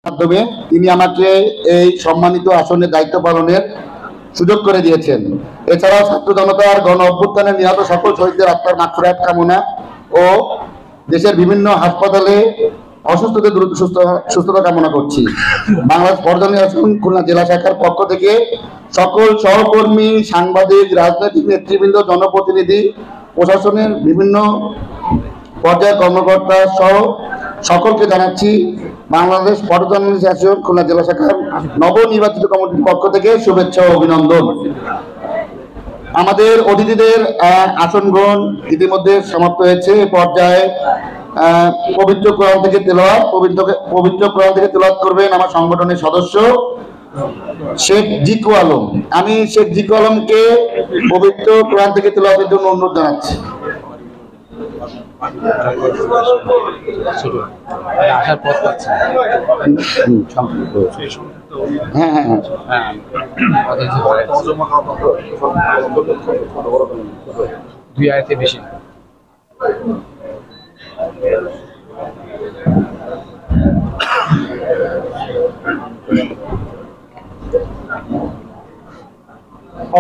মাধ্যমে তিনি আমাকে এই সম্মানিত আসনের দায়িত্ব পালনের সুযোগ করে দিয়েছেন। এছাড়াও ছাত্র জনতার গণ অভ্যুত্থানে নিহত সকল শহীদদের আত্মার মাগফিরাত কামনা ও দেশের বিভিন্ন হাসপাতালে অসুস্থদের দ্রুত সুস্থতা কামনা করছি। বাংলাদেশ পর্যটন আসন খুলনা জেলা শাখার পক্ষ থেকে সকল সহকর্মী, সাংবাদিক, রাজনৈতিক নেতৃবৃন্দ, জনপ্রতিনিধি, প্রশাসনের বিভিন্ন পর্যায়ের কর্মকর্তা সহ সকলকে জানাচ্ছি বাংলাদেশ পর্যটন অ্যাসোসিয়েশন খুলনা জেলা শাখার নবনির্বাচিত কমিটির পক্ষ থেকে শুভেচ্ছা ও অভিনন্দন। আমাদের অতিথিদের আসন গ্রহণ ইতিমধ্যে সমাপ্ত হয়েছে। এই পর্যায়ে পবিত্র কোরআন থেকে তেলাওয়াত করবেন আমার সংগঠনের সদস্য শেখ জিকু আলম। আমি শেখ জিকু আলমকে পবিত্র কোরআন থেকে তেলাওয়াতের জন্য অনুরোধ জানাচ্ছি। দুই আয়াতে বেশি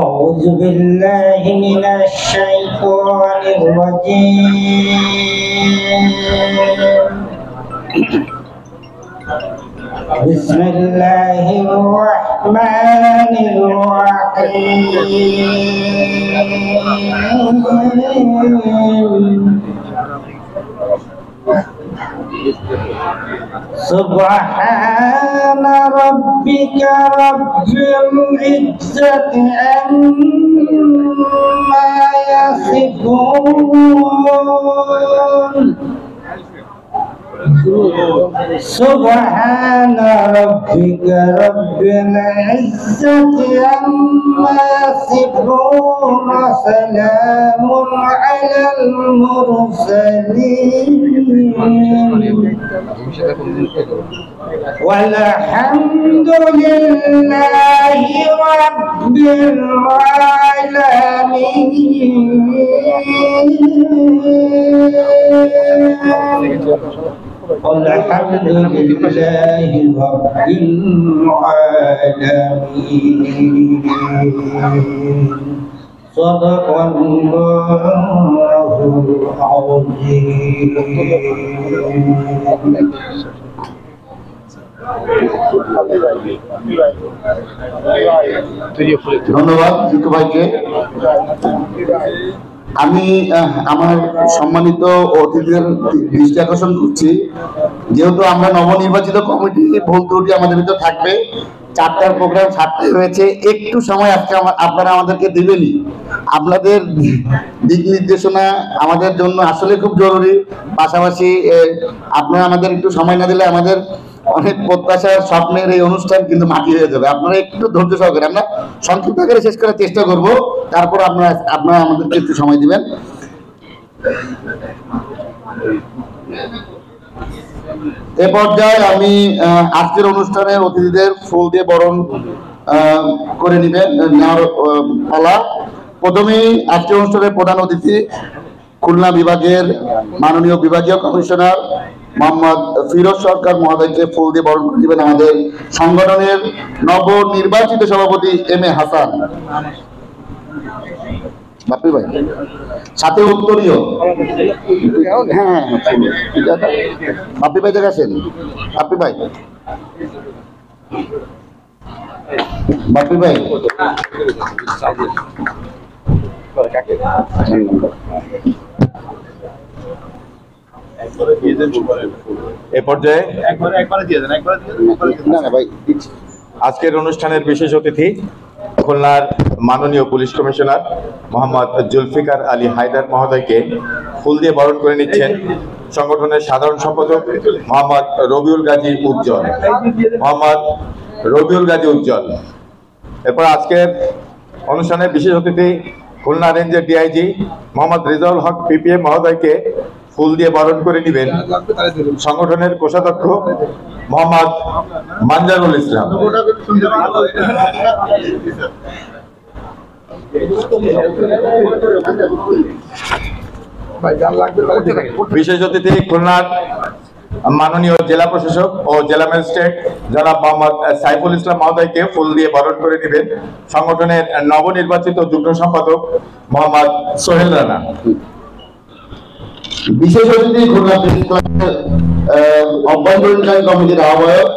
أعوذ بالله من الشيطان الرجيم بسم الله الرحمن الرحيم سبحان ربك رب العزة عما يصفون سبحان ربك رب العزة عما يصفون وسلام على المرسلين والحمد لله رب العالمين والحمد لله رب العالمين صدق الله العظيم ধন্যবাদ জিকু ভাইকে। আমি আমার সম্মানিত অতিথিদের দৃষ্টি আকর্ষণ করছি, যেহেতু আমরা নবনির্বাচিত কমিটি, ভুল ত্রুটি আমাদের ভিতরে থাকবে। 4টার প্রোগ্রাম 7টায় হয়েছে, একটু সময় আজকে আপনারা আমাদেরকে দিবেনই। আপনাদের দিক নির্দেশনা আমাদের জন্য আসলে খুব জরুরি। পাশাপাশি আপনারা আমাদের একটু সময় না দিলে আমাদের অনেক প্রত্যাশার স্বপ্নের এই অনুষ্ঠান কিন্তু মাটি হয়ে যাবে। আপনারা একটু ধৈর্য সহকারে, আমরা সংক্ষিপ্ত আকারে শেষ করার চেষ্টা করব, তারপর আপনারা আমাদেরকে একটু সময় দিবেন। এ পর্যায়ে আমি আজকের অনুষ্ঠানের অতিথিদের ফুল দিয়ে বরণ করে নেওয়ার পালা। প্রথমেই আজকের অনুষ্ঠানের প্রধান অতিথি খুলনা বিভাগের মাননীয় বিভাগীয় কমিশনার মোহাম্মদ ফিরোজ সরকার মহোদয়কে ফুল দিয়ে বরণ করে দিবেন আমাদের সংগঠনের নবনির্বাচিত সভাপতি এম এ হাসান। বাপি ভাই সাথে উত্তরীয়, হ্যাঁ বাপি ভাই দেখেছেন, বাপি ভাই এ পর্যায়ে আজকের অনুষ্ঠানের বিশেষ অতিথি খুলনার মাননীয় পুলিশ কমিশনার মোহাম্মদ জুলফিকার আলী হায়দার মহোদয়কে ফুল দিয়ে বরণ করে নিচ্ছেন সংগঠনের সাধারণ সম্পাদক মোহাম্মদ রবিউল গাজী উজ্জ্বল। এরপর আজকের অনুষ্ঠানের বিশেষ অতিথি খুলনা রেঞ্জের ডিআইজি মোহাম্মদ রেজাউল হক পিপিএম মহোদয়কে ফুল দিয়ে বরণ করে নেবেন সংগঠনের কোষাধ্যক্ষ মোহাম্মদ মানজারুল ইসলাম। বিশেষ অতিথি খুলনার মাননীয় জেলা প্রশাসক ও জেলা ম্যাজিস্ট্রেট জনাব মোহাম্মদ সাইফুল ইসলাম মহোদয়কে ফুল দিয়ে বরণ করে নেবেন সংগঠনের নবনির্বাচিত যুগ্ম সম্পাদক মোহাম্মদ সোহেল রানা। বিশেষ অতিথি খুলনা প্রেস ক্লাবের অভ্যন্তরীণ কমিটির আহ্বায়ক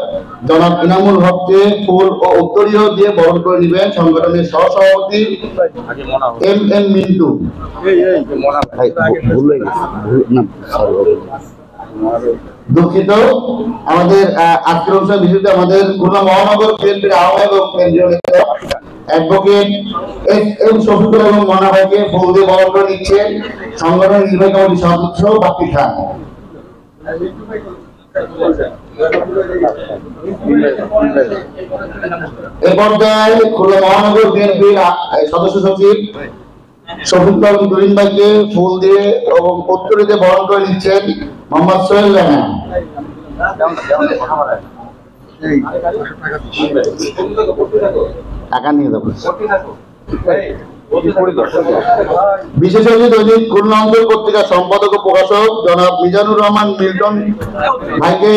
জনাব ইনামুল হককে ফুল ও উত্তরীয় দিয়ে বরণ করে নেবেন সংগঠনের সহসভাপতি এম মিন্টু। দুঃখিত, আমাদের আজকের অনুষ্ঠানে বিশেষ আমাদের খুলনা মহানগর বিএনপির আহ্বায়ক এবং কেন্দ্রীয় নেতা অ্যাডভোকেট এম শফিকুল এবং মনা ভাইকে ফুল দিয়ে বরণ করে নিচ্ছেন সংগঠনের নির্বাহী কমিটির সদস্য বাপ্পি খান। এ পর্যায়ে খুলনা মহানগর বিএনপির সদস্য সচিব শফিকুল দুরিন ভাইকে ফুল দিয়ে এবং উত্তরীতে বরণ করে নিচ্ছেন মোহাম্মদ সোহেল রানা। টাকা নিয়ে যাবো। বিশেষ অতিথি দৈনিক খুলনা অঞ্চল পত্রিকার সম্পাদক ও প্রকাশক জনাব মিজানুর রহমান মিল্টন ভাইকে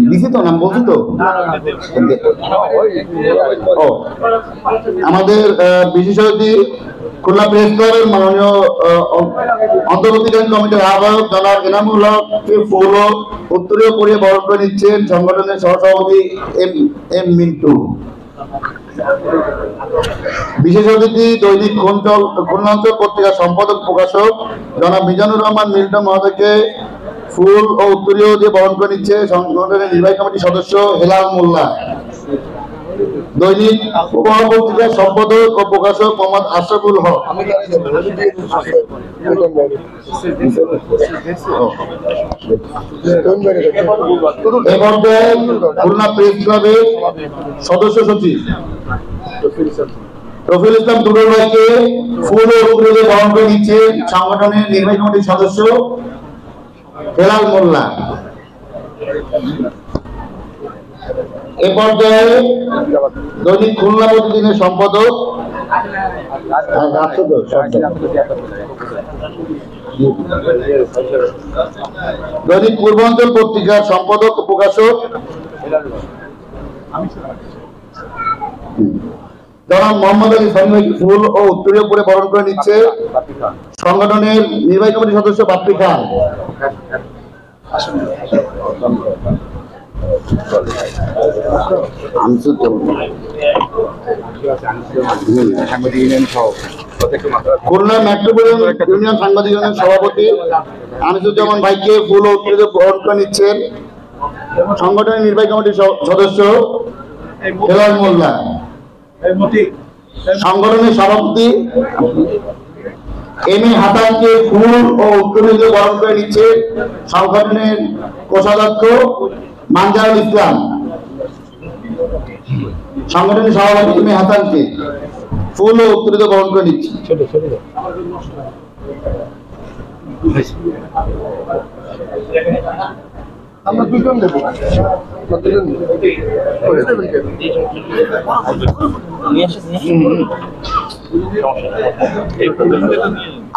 দিছি তো নাম বলছি তো আমাদের বিশেষ অতিথি খুলনা প্রেস ক্লাবের মাননীয় অন্তর্বর্তীকালীন কমিটির আহ্বায়ক জনাব ইনামুল হককে ফুল ও উত্তরীয় পরিয়ে বরণ করে নিচ্ছেন সংগঠনের সহসভাপতি এম মিন্টু। বিশেষ অতিথি দৈনিক খুলনা অঞ্চল পত্রিকার সম্পাদক প্রকাশক জনাব মিজানুর রহমান মিল্টন মহোদয়কে ফুল ও উত্তরীয় দিয়ে বরণ করে নিচ্ছে সংগঠনের নির্বাহী কমিটির সদস্য হেলাল মোল্লা। দৈনিক উপহার পত্রিকার সম্পাদক ও প্রকাশক মোহাম্মদ আশরাফুল হক। এ পর্যায়ে খুলনা প্রেস ক্লাবের সদস্য সচিব রফিউল ইসলাম টুডুল ভাইকে ফুল ও উত্তরীয় বরণ করে নিচ্ছে সংগঠনের নির্বাহী কমিটির সদস্য হেলাল মোল্লা। এ পর্যায়ে দৈনিক খুলনা প্রতিদিনের সম্পাদক দৈনিক পূর্বাঞ্চল পত্রিকার সম্পাদক ও প্রকাশক জনাব মোহাম্মদ আলী সানি ভাইকে ফুল ও উত্তরীয় পরে বরণ করে নিচ্ছে সংগঠনের নির্বাহী কমিটির সদস্য বাপ্পি খান। খুলনা মেট্রোপলিটন ইউনিয়ন সাংবাদিক ইউনিয়ন সভাপতি আনিসুজ্জামান ভাইকে ফুল ও উত্তরীয় বরণ করে নিচ্ছেন সংগঠনের নির্বাহী কমিটির সদস্য হেলাল মোল্লা। সংগঠনের সভাপতি এম এ হাসানকে ফুল ও উত্তরীয় বরণ করে নিচ্ছে সংগঠনের কোষাধ্যক্ষ মানজারুল ইসলাম। সংগঠনের সভাপতি এম এ হাসানকে ফুল ও উত্তরীয় বরণ করে নিচ্ছে। আমরা দুজন দেব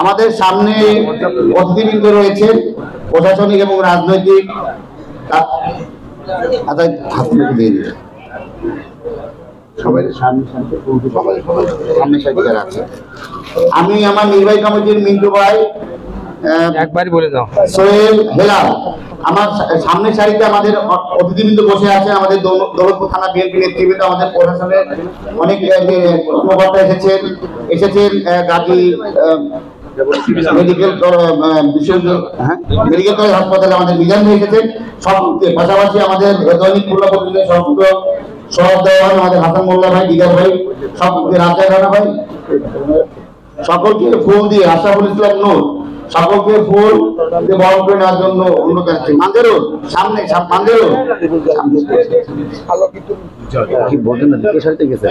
আমাদের সামনে অতিথিবৃন্দ রয়েছেন প্রশাসনিক এবং রাজনৈতিক। আমি আমার নির্বাহী কমিটির মিন্টু ভাই একবারই বলে দাও সোহেল হেলাল। আমার সামনের সারিতে আমাদের অতিথিবৃন্দ বসে আছে, আমাদের দৌলতপুর থানা বিএনপি নেতৃবৃন্দ, আমাদের প্রশাসনের অনেক কর্মকর্তা এসেছেন গাজী মেডিকেল কলেজ হাসপাতালে আমাদের মিজান ভাই এসেছেন সকলকে। পাশাপাশি আমাদের দৈনিক খুলনা পত্রিকার সম্পাদক সহজ দেওয়ান আমাদের হাসান মোল্লা ভাই, দিদার ভাই, সকলকে রাজা রানা ভাই, সকলকে ফুল দিয়ে আশরাফুল ইসলাম নূর সকলকে ফুল দিয়ে বরণ করে নেওয়ার জন্য অনুরোধ জানাচ্ছি। মানজারুল সামনে মানজারুল কি বলছেন না দিকে সারিতে গেছে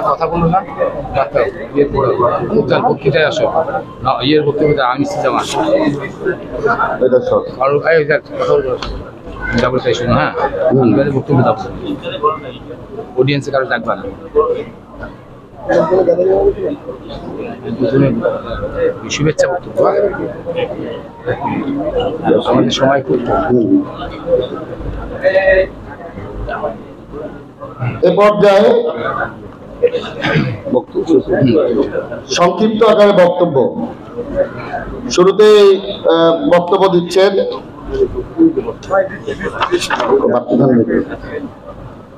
কথা বলুন না উত্তর পক্ষিটায় আসো না ইয়ের বক্তব্যটা আমি জামা এটা সব আর এই কথা বলবো ডাবল চাই শুনুন। হ্যাঁ বক্তব্য দাও অডিয়েন্সে কারো ডাকবা না। দুজনে শুভেচ্ছা বক্তব্য আমাদের সময় খুব কম। এ পর্যায়ে সংক্ষিপ্ত আকারে বক্তব্য। শুরুতেই বক্তব্য দিচ্ছেন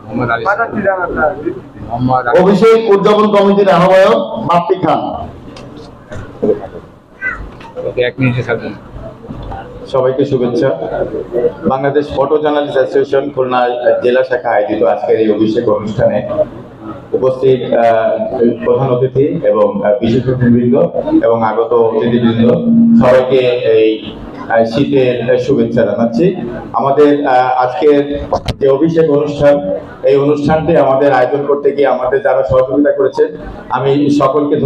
মোহাম্মদ আলী মোহাম্মদ আলী অভিষেক উদযাপন কমিটির আহ্বায়ক বাপ্পি খান। 1 মিনিটে থাকবেন। সবাইকে শুভেচ্ছা। Bangladesh photo journalist association Khulna জেলা শাখা আয়োজিত আজকের এই অভিষেক অনুষ্ঠানে উপস্থিত প্রধান অতিথি এবং বিশেষ অতিথিবৃন্দ এবং আগত অতিথিবৃন্দ সবাইকে এই শীতের শুভেচ্ছা জানাচ্ছি। আমাদের আজকের যে অভিষেক অনুষ্ঠান, এই অনুষ্ঠানটি আমাদের আয়োজন করতে গিয়ে আমাদের যারা সহযোগিতা করেছে আমি সকলকে